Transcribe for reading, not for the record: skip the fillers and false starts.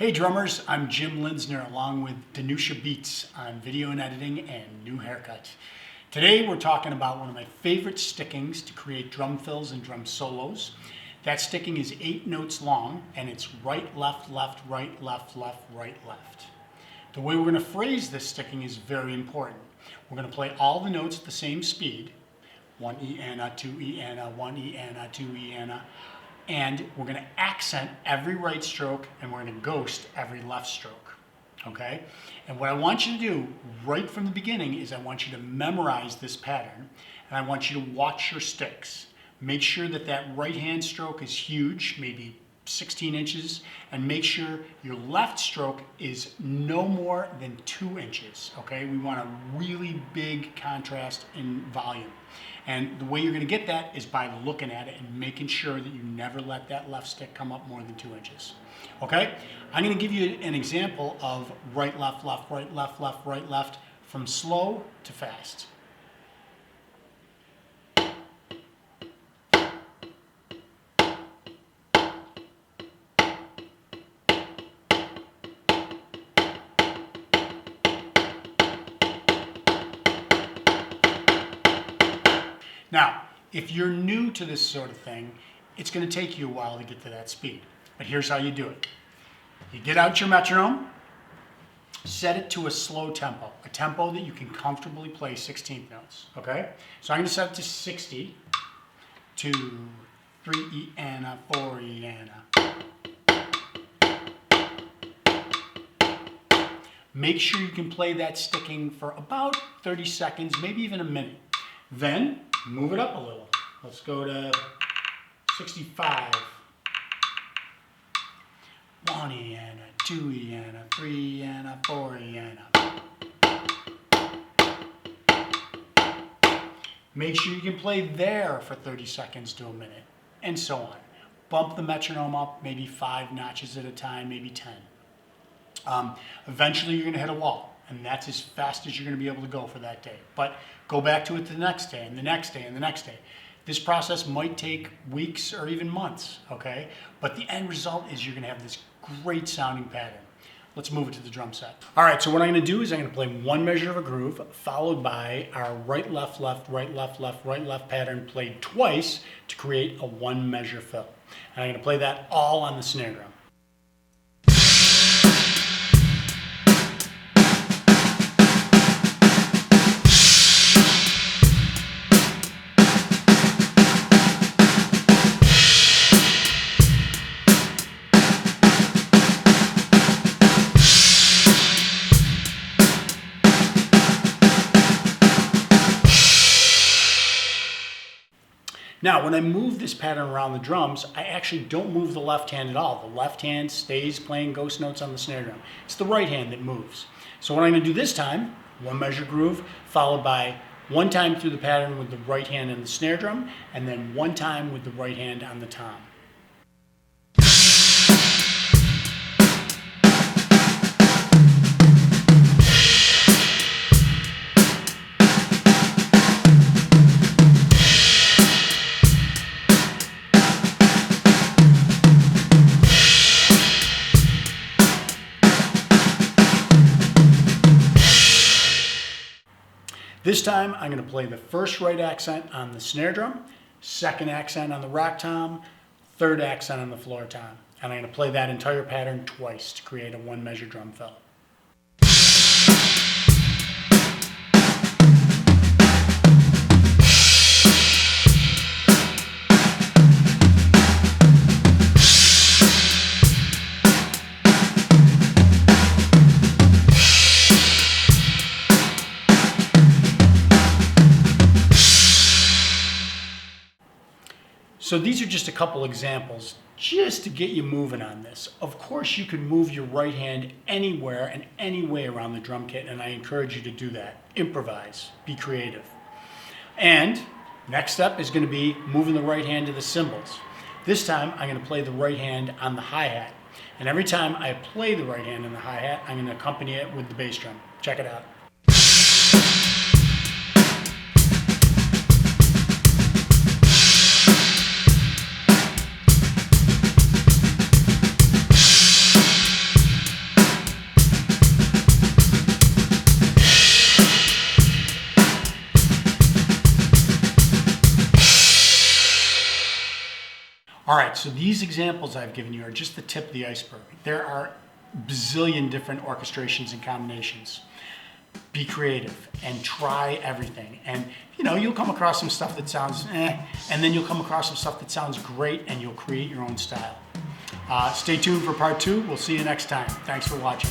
Hey drummers, I'm Jim Linsner along with Danusha Beats on video and editing and new haircut. Today we're talking about one of my favorite stickings to create drum fills and drum solos. That sticking is 8 notes long and it's right, left, left, right, left, left, right, left. The way we're going to phrase this sticking is very important. We're going to play all the notes at the same speed. 1 E Anna, 2 E Anna, 1 E Anna, 2 E Anna. And we're going to accent every right stroke and we're going to ghost every left stroke, okay? And what I want you to do right from the beginning is I want you to memorize this pattern and I want you to watch your sticks. Make sure that that right hand stroke is huge, maybe 16 inches, and make sure your left stroke is no more than 2 inches, okay? We want a really big contrast in volume. And the way you're going to get that is by looking at it and making sure that you never let that left stick come up more than 2 inches. Okay? I'm going to give you an example of right, left, left, right, left, left, right, left, from slow to fast. Now, if you're new to this sort of thing, it's going to take you a while to get to that speed. But here's how you do it. You get out your metronome, set it to a slow tempo, a tempo that you can comfortably play 16th notes, okay? So I'm going to set it to 60, 2, 3 E Anna, 4 E Anna. Make sure you can play that sticking for about 30 seconds, maybe even a minute. Then, move it up a little. Let's go to 65. 1 E Anna, 2 E Anna, 3 E Anna, 4 E Anna. Make sure you can play there for 30 seconds to a minute, and so on. Bump the metronome up maybe 5 notches at a time, maybe 10. Eventually you're going to hit a wall. And that's as fast as you're going to be able to go for that day. But go back to it the next day, and the next day, and the next day. This process might take weeks or even months, okay? But the end result is you're going to have this great sounding pattern. Let's move it to the drum set. All right, so what I'm going to do is I'm going to play one measure of a groove, followed by our right, left, left, right, left, left, right, left pattern played twice to create a one measure fill. And I'm going to play that all on the snare drum. Now, when I move this pattern around the drums, I actually don't move the left hand at all. The left hand stays playing ghost notes on the snare drum. It's the right hand that moves. So what I'm going to do this time, one measure groove, followed by one time through the pattern with the right hand on the snare drum, and then one time with the right hand on the tom. This time, I'm going to play the first right accent on the snare drum, second accent on the rock tom, third accent on the floor tom. And I'm going to play that entire pattern twice to create a one measure drum fill. So these are just a couple examples just to get you moving on this. Of course, you can move your right hand anywhere and any way around the drum kit, and I encourage you to do that. Improvise, be creative. And next step is going to be moving the right hand to the cymbals. This time, I'm going to play the right hand on the hi-hat. And every time I play the right hand on the hi-hat, I'm going to accompany it with the bass drum. Check it out. All right, so these examples I've given you are just the tip of the iceberg. There are bazillion different orchestrations and combinations. Be creative and try everything. And you'll come across some stuff that sounds and then you'll come across some stuff that sounds great, and you'll create your own style. Stay tuned for part 2. We'll see you next time. Thanks for watching.